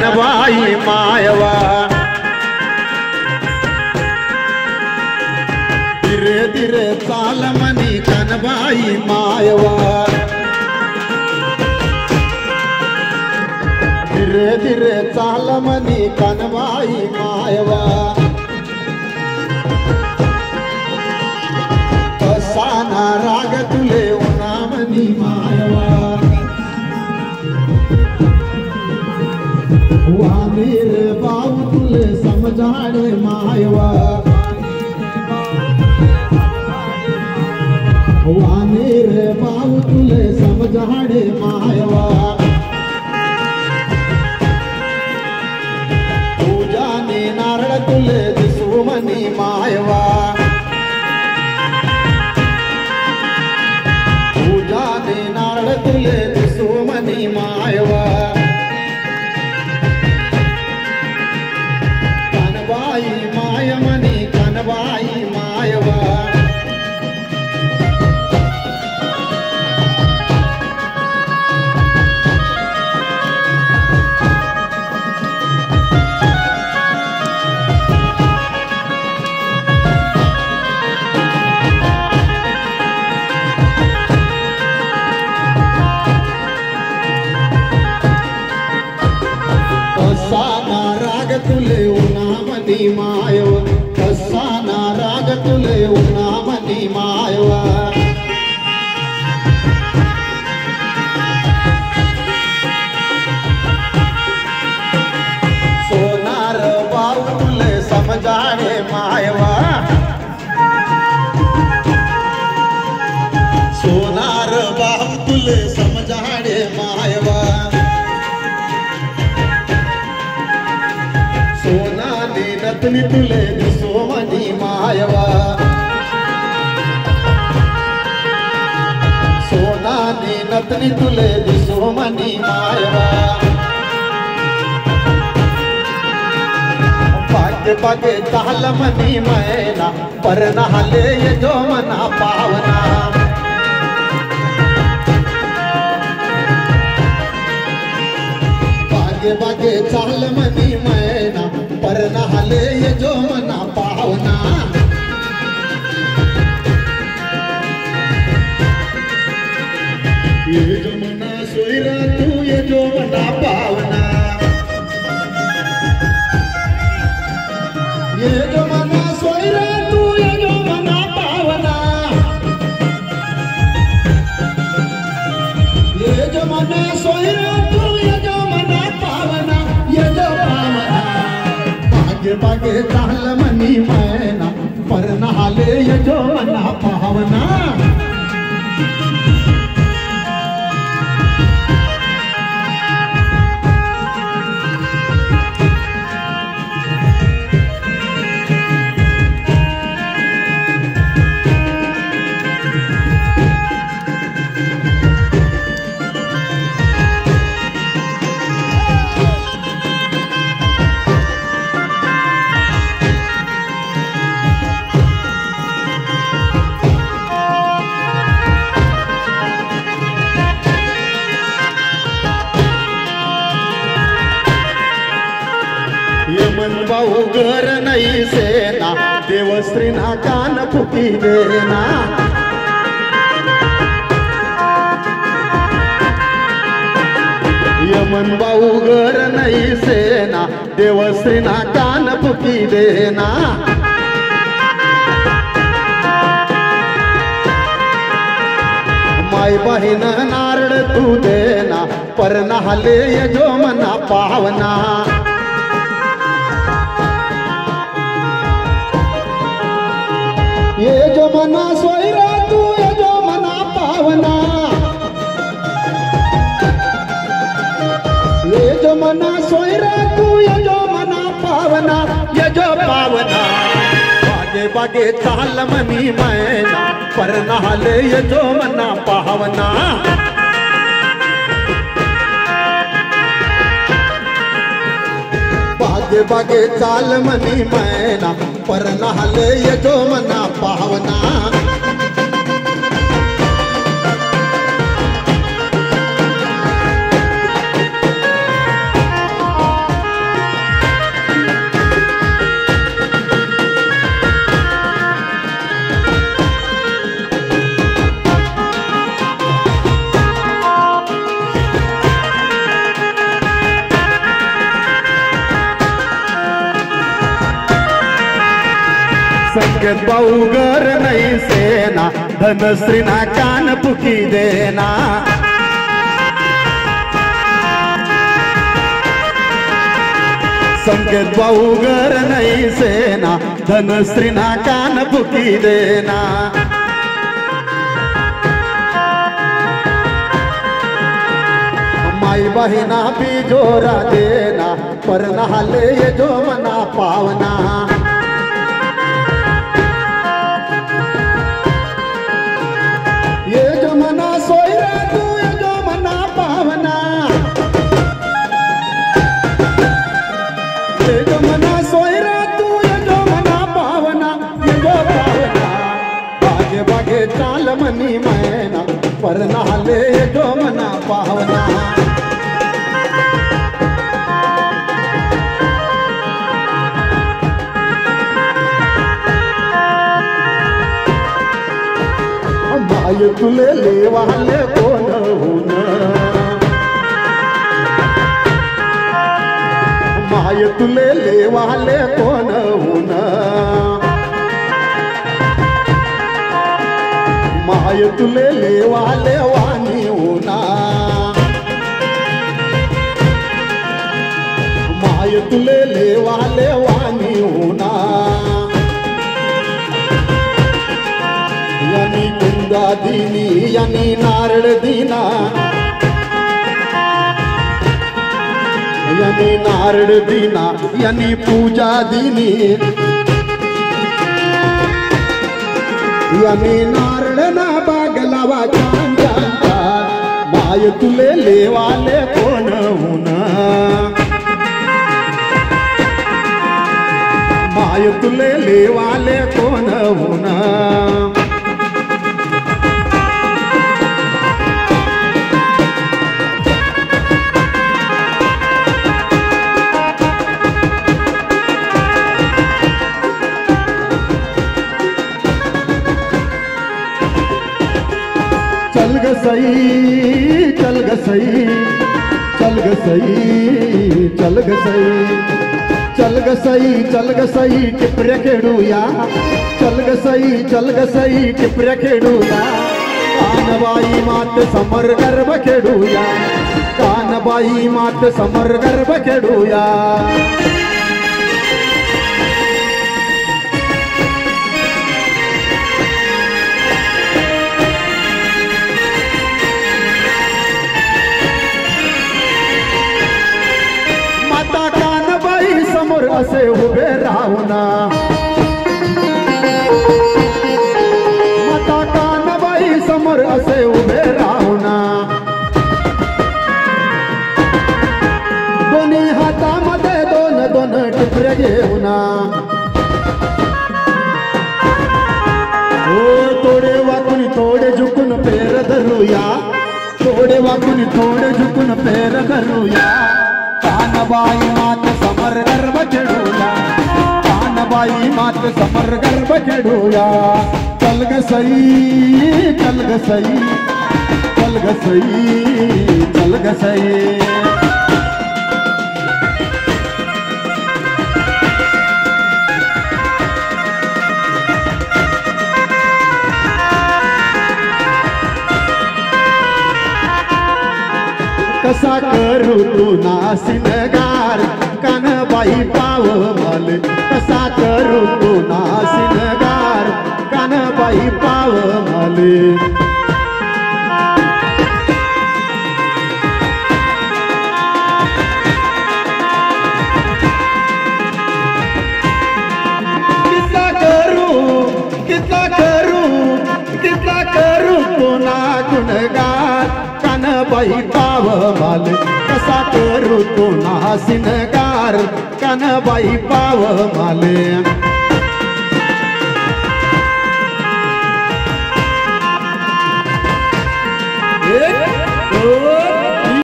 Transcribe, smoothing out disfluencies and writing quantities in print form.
by मायवा धीरे धीरे चाल मनी कनबाई मायवा धीरे धीरे चाल मनी कनबाई मायवा कसाना राग तुले उना मनी मायवा वानीर बाबू तुले समझाड़े मायवा वानीर बाबू तुले समझाड़े मायवा पूजा ने नारळ तुले दिसू मनी मायवा पूजा ने नारळ तुले दिसू मनी मायवा माय मनी कनबाई मायवा कसाना राग तुले उना मनी मायवा कसाना राग तुले उना मनी मायवा सोनार बाबू तुले समझाड़े मायवा सोनार बाबू तुले समझाड़े मायवा सोना ने नतनी तुले दिसो मनी मायवा सोना ने नतनी तुले दिसो मनी मायवा पाके पाके ताल मनी मैना पर नहाले ये जो मना पावना बागे बागे चाल मनी मैना पर नहाले ये जो मना पावना ये जो मना सोयरा तू ये जो मना पावना ये जो मना सोयरा तू ये जो मना पावना ये जो मना सोयरा तू ये जो मना पावना ये जो पावना बागे बागे चाल मनी मैना पर नहाले ये जो मना पावना यमन भाऊ घर नहीं सेना देवश्री ना कान फुकी देना यमन भाऊ घर नहीं सेना देवश्री ना कान फुकी देना माई बहिन नारळ तू देना पर नहाले ये जो मना पावना ये जो मना सोयरा तू ये जो मना पावना ये जो मना सोयरा तू ये जो मना पावना ये जो पावना बागे बागे चाल मनी मैना पर नहाले ये जो मना पावना बागे बागे चाल मनी मैना पर नहाले ये जो मना पावना संकेत बाऊगर नहीं सेना धनश्री ना कान पुकी देना संकेत बाऊगर नहीं सेना धनश्री ना कान पुकी देना माई बहिना भी जोरा देना पर नहाले ये जो मना पावना ये जो मना सोई रे तू ये जो मना पावना ये जो मना सोई रे तू ये जो मना पावना ये जो पावना बागे बागे चाल मनी मैना पर नहाले ये जो मना पावना माय तुले लेवाले कोण होन माय तुले लेवाले कोण होन माय तुले लेवाले वाणी होना माय तुले लेवाले वाणी होना यानी कुंदा दीनी यानी नारळ दीना यानी नारळ दीना यानी पूजा दीनी यानी नारळ ना बागलावा चांदा माय तुले लेवाले कोण होना माय तुले लेवाले कोण होना चल ग सई चल ग सई चल ग सई चल ग सई चल ग सई चल ग सई टिपऱ्या खेळूया चल ग सई टिपऱ्या खेळूया कानबाई मात समर गर्भ खेळूया कानबाई मात समर गर्भ खेळूया समोर असे उभे राहुना माता कानबाई समोर असे उभे राहुना दोन्ही हातामध्ये दोन दोन टिपऱ्या घेऊना ओ थोडे वाकून थोडे झुकून पेर धरूया थोडे वाकून थोडे झुकून पेर धरूया कानबाई मात समर गर्भ खेळूया कानबाई मात समर गर्भ खेळूया चल ग सई चल ग सई चल ग सई चल ग सई कसा करू तू नासिनगार कानबाई पाव मल कसा करू तू नासिनगार कानबाई पाव मल कितना करू पुन्हा गुणगार कानबाई पाव माल कसा करू पुन्हा सिनगार कानबाई पाव माले